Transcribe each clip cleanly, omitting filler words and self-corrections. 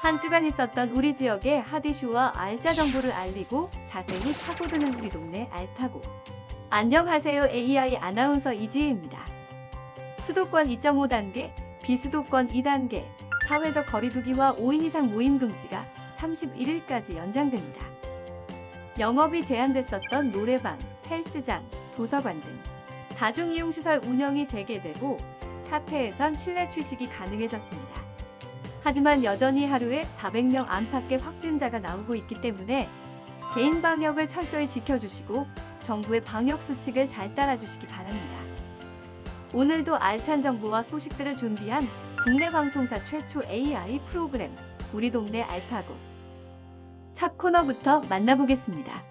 한 주간 있었던 우리 지역의 핫 이슈와 알짜 정보를 알리고 자세히 파고드는 우리 동네 알파고. 안녕하세요. AI 아나운서 이지혜입니다. 수도권 2.5단계, 비수도권 2단계, 사회적 거리두기와 5인 이상 모임 금지가 31일까지 연장됩니다. 영업이 제한됐었던 노래방, 헬스장, 도서관 등 다중이용시설 운영이 재개되고 카페에선 실내 취식이 가능해졌습니다. 하지만 여전히 하루에 400명 안팎의 확진자가 나오고 있기 때문에 개인 방역을 철저히 지켜주시고 정부의 방역 수칙을 잘 따라주시기 바랍니다. 오늘도 알찬 정보와 소식들을 준비한 국내 방송사 최초 AI 프로그램 우리 동네 알파고. 첫 코너부터 만나보겠습니다.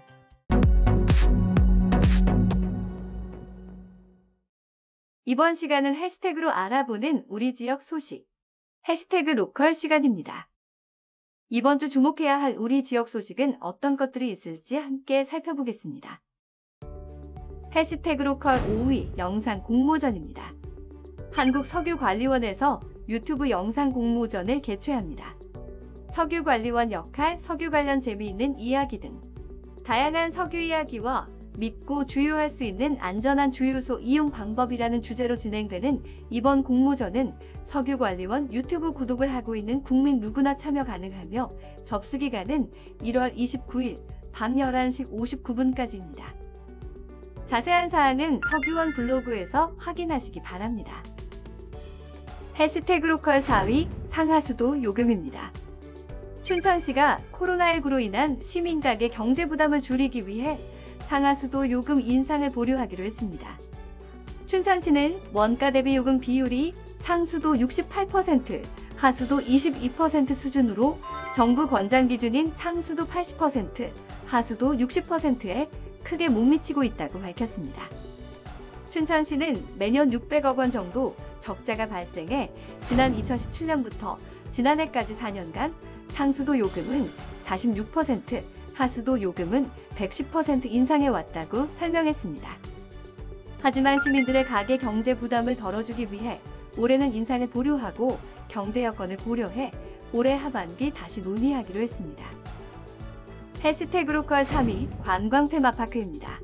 이번 시간은 해시태그로 알아보는 우리 지역 소식. 해시태그 로컬 시간입니다. 이번 주 주목해야 할 우리 지역 소식은 어떤 것들이 있을지 함께 살펴보겠습니다. 해시태그 로컬 5위 영상 공모전입니다. 한국석유관리원에서 유튜브 영상 공모전을 개최합니다. 석유관리원 역할, 석유 관련 재미있는 이야기 등 다양한 석유 이야기와 믿고 주유할 수 있는 안전한 주유소 이용 방법이라는 주제로 진행되는 이번 공모전은 석유관리원 유튜브 구독을 하고 있는 국민 누구나 참여 가능하며 접수 기간은 1월 29일 밤 11시 59분까지입니다. 자세한 사항은 석유원 블로그에서 확인하시기 바랍니다. 해시태그 로컬 4위 상하수도 요금입니다. 춘천시가 코로나19로 인한 시민가계 경제 부담을 줄이기 위해 상하수도 요금 인상을 보류하기로 했습니다. 춘천시는 원가 대비 요금 비율이 상수도 68%, 하수도 22% 수준으로 정부 권장 기준인 상수도 80%, 하수도 60%에 크게 못 미치고 있다고 밝혔습니다. 춘천시는 매년 600억 원 정도 적자가 발생해 지난 2017년부터 지난해까지 4년간 상수도 요금은 46%, 하수도 요금은 110% 인상해 왔다고 설명했습니다. 하지만 시민들의 가계 경제 부담을 덜어주기 위해 올해는 인상을 보류하고 경제 여건을 고려해 올해 하반기 다시 논의하기로 했습니다. 해시태그 로컬 3위 관광 테마파크입니다.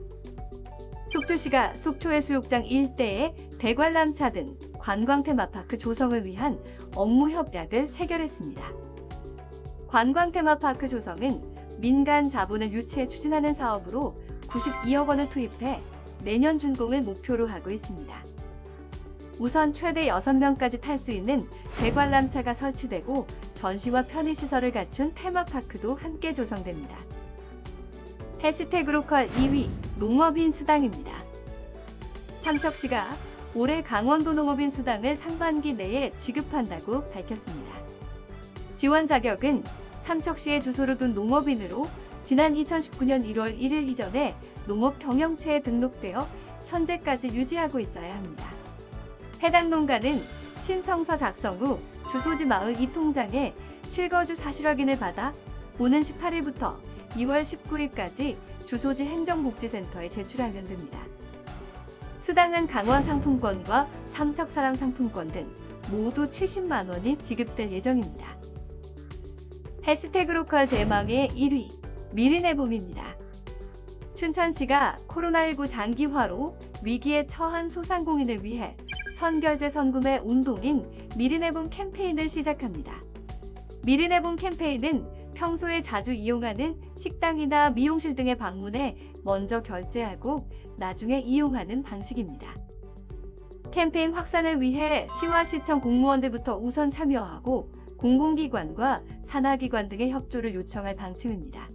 속초시가 속초해수욕장 일대에 대관람차 등 관광 테마파크 조성을 위한 업무 협약을 체결했습니다. 관광 테마파크 조성은 민간 자본을 유치해 추진하는 사업으로 92억 원을 투입해 내년 준공을 목표로 하고 있습니다. 우선 최대 6명까지 탈 수 있는 대관람차가 설치되고 전시와 편의시설을 갖춘 테마파크도 함께 조성됩니다. 해시태그 로컬 2위 농업인 수당입니다. 삼척시가 올해 강원도 농업인 수당을 상반기 내에 지급한다고 밝혔습니다. 지원 자격은 삼척시에 주소를 둔 농업인으로 지난 2019년 1월 1일 이전에 농업 경영체에 등록되어 현재까지 유지하고 있어야 합니다. 해당 농가는 신청서 작성 후 주소지 마을 이통장에 실거주 사실 확인을 받아 오는 18일부터 2월 19일까지 주소지 행정복지센터에 제출하면 됩니다. 수당은 강원 상품권과 삼척사랑 상품권 등 모두 70만 원이 지급될 예정입니다. 해시태그 로컬 대망의 1위 미리내봄입니다. 춘천시가 코로나19 장기화로 위기에 처한 소상공인을 위해 선결제 선구매 운동인 미리내봄 캠페인을 시작합니다. 미리내봄 캠페인은 평소에 자주 이용하는 식당이나 미용실 등에 방문해 먼저 결제하고 나중에 이용하는 방식입니다. 캠페인 확산을 위해 시와 시청 공무원들부터 우선 참여하고 공공기관과 산하기관 등의 협조를 요청할 방침입니다.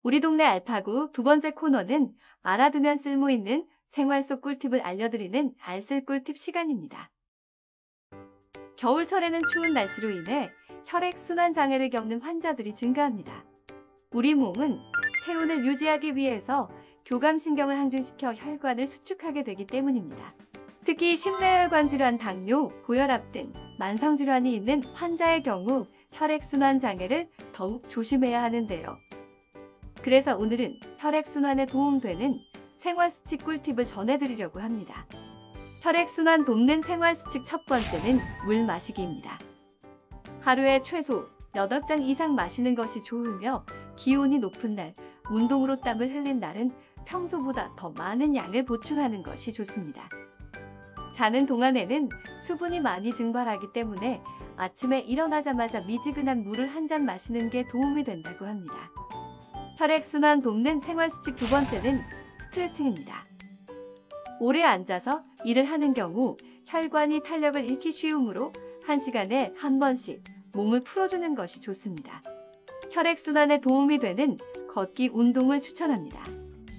우리 동네 알파고 두 번째 코너는 알아두면 쓸모있는 생활 속 꿀팁을 알려드리는 알쓸 꿀팁 시간입니다. 겨울철에는 추운 날씨로 인해 혈액순환 장애를 겪는 환자들이 증가합니다. 우리 몸은 체온을 유지하기 위해서 교감신경을 항진시켜 혈관을 수축하게 되기 때문입니다. 특히 심뇌혈관 질환, 당뇨, 고혈압 등 만성질환이 있는 환자의 경우 혈액순환 장애를 더욱 조심해야 하는데요. 그래서 오늘은 혈액순환에 도움되는 생활수칙 꿀팁을 전해드리려고 합니다. 혈액순환 돕는 생활수칙 첫 번째는 물 마시기입니다. 하루에 최소 8잔 이상 마시는 것이 좋으며 기온이 높은 날, 운동으로 땀을 흘린 날은 평소보다 더 많은 양을 보충하는 것이 좋습니다. 자는 동안에는 수분이 많이 증발하기 때문에 아침에 일어나자마자 미지근한 물을 한 잔 마시는 게 도움이 된다고 합니다. 혈액순환 돕는 생활수칙 두 번째는 스트레칭입니다. 오래 앉아서 일을 하는 경우 혈관이 탄력을 잃기 쉬우므로 1시간에 한 번씩 몸을 풀어주는 것이 좋습니다. 혈액순환에 도움이 되는 걷기 운동을 추천합니다.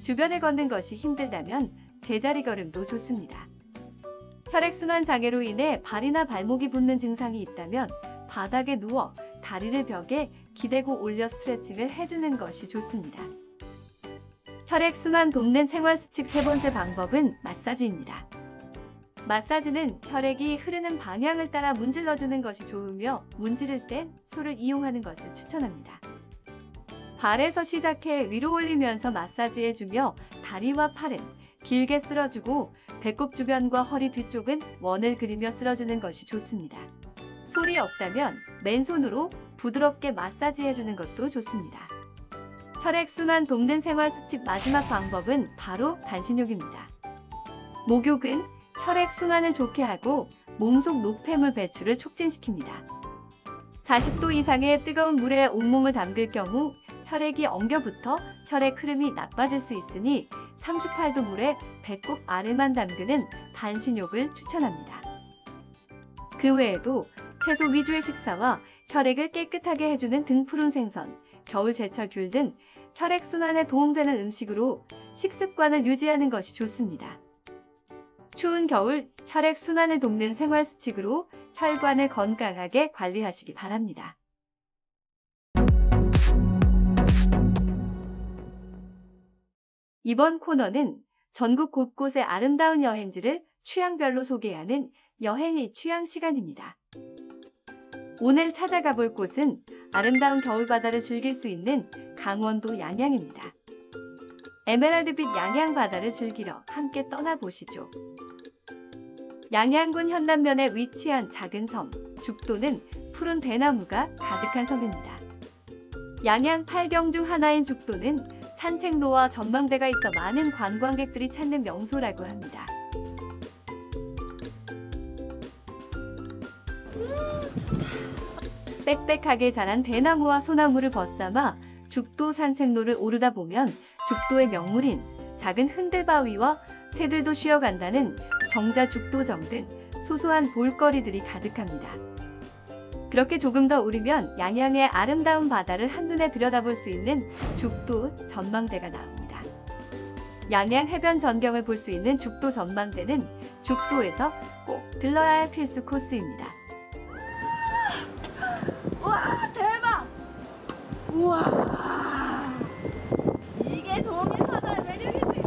주변에 걷는 것이 힘들다면 제자리 걸음도 좋습니다. 혈액순환 장애로 인해 발이나 발목이 붓는 증상이 있다면 바닥에 누워 다리를 벽에 기대고 올려 스트레칭을 해주는 것이 좋습니다. 혈액순환 돕는 생활수칙 세 번째 방법은 마사지입니다. 마사지는 혈액이 흐르는 방향을 따라 문질러주는 것이 좋으며 문지를 땐 솔을 이용하는 것을 추천합니다. 발에서 시작해 위로 올리면서 마사지해주며 다리와 팔은 길게 쓸어주고 배꼽 주변과 허리 뒤쪽은 원을 그리며 쓸어주는 것이 좋습니다. 솔이 없다면 맨손으로 부드럽게 마사지해주는 것도 좋습니다. 혈액순환 돕는 생활수칙 마지막 방법은 바로 반신욕입니다. 목욕은 혈액순환을 좋게 하고 몸속 노폐물 배출을 촉진시킵니다. 40도 이상의 뜨거운 물에 온몸을 담글 경우 혈액이 엉겨붙어 혈액 흐름이 나빠질 수 있으니 38도 물에 배꼽 아래만 담그는 반신욕을 추천합니다. 그 외에도 채소 위주의 식사와 혈액을 깨끗하게 해주는 등푸른 생선, 겨울 제철 귤 등 혈액순환에 도움되는 음식으로 식습관을 유지하는 것이 좋습니다. 추운 겨울 혈액순환을 돕는 생활수칙으로 혈관을 건강하게 관리하시기 바랍니다. 이번 코너는 전국 곳곳의 아름다운 여행지를 취향별로 소개하는 여행의 취향 시간입니다. 오늘 찾아가 볼 곳은 아름다운 겨울바다를 즐길 수 있는 강원도 양양입니다. 에메랄드빛 양양바다를 즐기러 함께 떠나보시죠. 양양군 현남면에 위치한 작은 섬, 죽도는 푸른 대나무가 가득한 섬입니다. 양양 8경 중 하나인 죽도는 산책로와 전망대가 있어 많은 관광객들이 찾는 명소라고 합니다. 빽빽하게 자란 대나무와 소나무를 벗삼아 죽도 산책로를 오르다 보면 죽도의 명물인 작은 흔들바위와 새들도 쉬어간다는 정자 죽도정 등 소소한 볼거리들이 가득합니다. 그렇게 조금 더 오르면 양양의 아름다운 바다를 한눈에 들여다볼 수 있는 죽도 전망대가 나옵니다. 양양 해변 전경을 볼 수 있는 죽도 전망대는 죽도에서 꼭 들러야 할 필수 코스입니다. 우와 대박! 우와 이게 동해바다의 매력이지.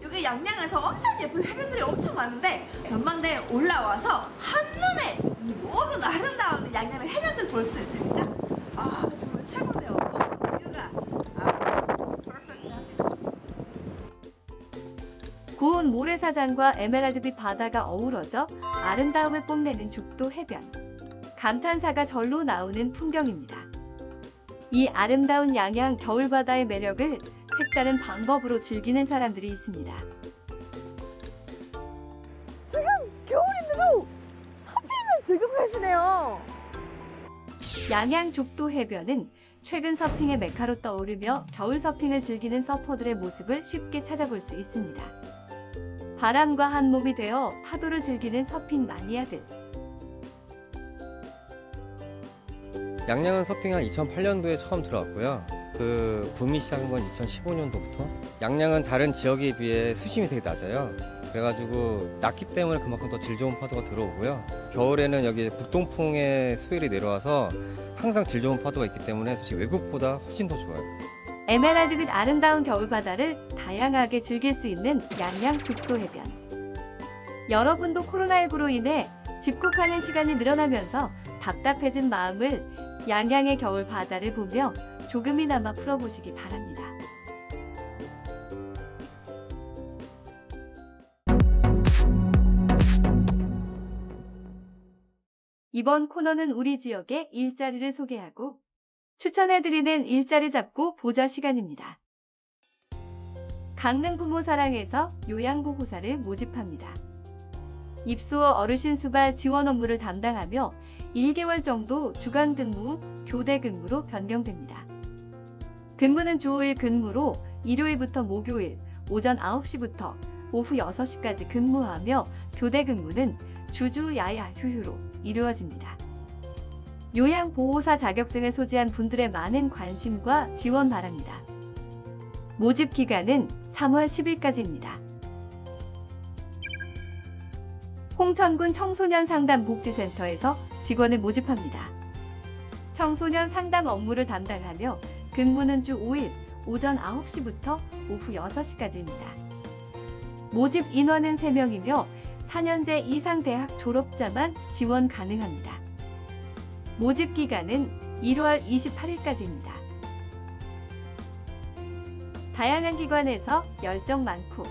여기 양양에서 엄청 예쁜 해변들이 엄청 많은데 전망대에 올라와서 한눈에 이 모든 아름다운 양양의 해변들 볼 수 있으니까 아 정말 최고네요. 뷰가 퍼펙트합니다. 고운 모래사장과 에메랄드빛 바다가 어우러져 아름다움을 뽐내는 죽도 해변. 감탄사가 절로 나오는 풍경입니다. 이 아름다운 양양 겨울바다의 매력을 색다른 방법으로 즐기는 사람들이 있습니다. 지금 겨울인데도 서핑을 즐기고 계시네요. 양양 죽도 해변은 최근 서핑의 메카로 떠오르며 겨울 서핑을 즐기는 서퍼들의 모습을 쉽게 찾아볼 수 있습니다. 바람과 한 몸이 되어 파도를 즐기는 서핑 마니아들. 양양은 서핑 한 2008년도에 처음 들어왔고요. 그 붐이 시작한 건 2015년도부터. 양양은 다른 지역에 비해 수심이 되게 낮아요. 그래가지고 낮기 때문에 그만큼 더 질 좋은 파도가 들어오고요. 겨울에는 여기 북동풍의 수일이 내려와서 항상 질 좋은 파도가 있기 때문에 솔직히 외국보다 훨씬 더 좋아요. 에메랄드빛 아름다운 겨울바다를 다양하게 즐길 수 있는 양양 죽도 해변. 여러분도 코로나19로 인해 집콕하는 시간이 늘어나면서 답답해진 마음을 양양의 겨울바다를 보며 조금이나마 풀어보시기 바랍니다. 이번 코너는 우리 지역의 일자리를 소개하고 추천해드리는 일자리 잡고 보자 시간입니다. 강릉 부모사랑에서 요양보호사를 모집합니다. 입소 후 어르신 수발 지원 업무를 담당하며 1개월 정도 주간 근무 후 교대 근무로 변경됩니다. 근무는 주 5일 근무로 일요일부터 목요일 오전 9시부터 오후 6시까지 근무하며 교대 근무는 주주 야야 휴휴로 이루어집니다. 요양보호사 자격증을 소지한 분들의 많은 관심과 지원 바랍니다. 모집 기간은 3월 10일까지입니다. 홍천군 청소년 상담 복지센터에서 직원을 모집합니다. 청소년 상담 업무를 담당하며 근무는 주 5일 오전 9시부터 오후 6시까지입니다. 모집 인원은 3명이며 4년제 이상 대학 졸업자만 지원 가능합니다. 모집 기간은 1월 28일까지입니다. 다양한 기관에서 열정 많고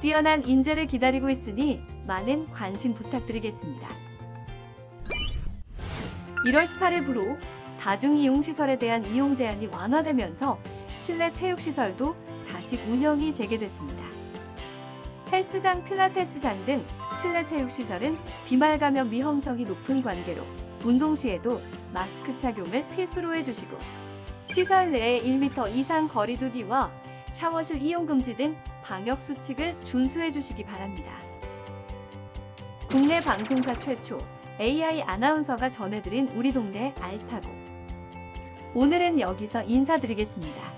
뛰어난 인재를 기다리고 있으니 많은 관심 부탁드리겠습니다. 1월 18일부로 다중이용시설에 대한 이용 제한이 완화되면서 실내 체육시설도 다시 운영이 재개됐습니다. 헬스장, 필라테스장 등 실내 체육시설은 비말 감염 위험성이 높은 관계로 운동 시에도 마스크 착용을 필수로 해주시고 시설 내에 1m 이상 거리 두기와 샤워실 이용 금지 등 방역 수칙을 준수해 주시기 바랍니다. 국내 방송사 최초 AI 아나운서가 전해드린 우리 동네 알파고. 오늘은 여기서 인사드리겠습니다.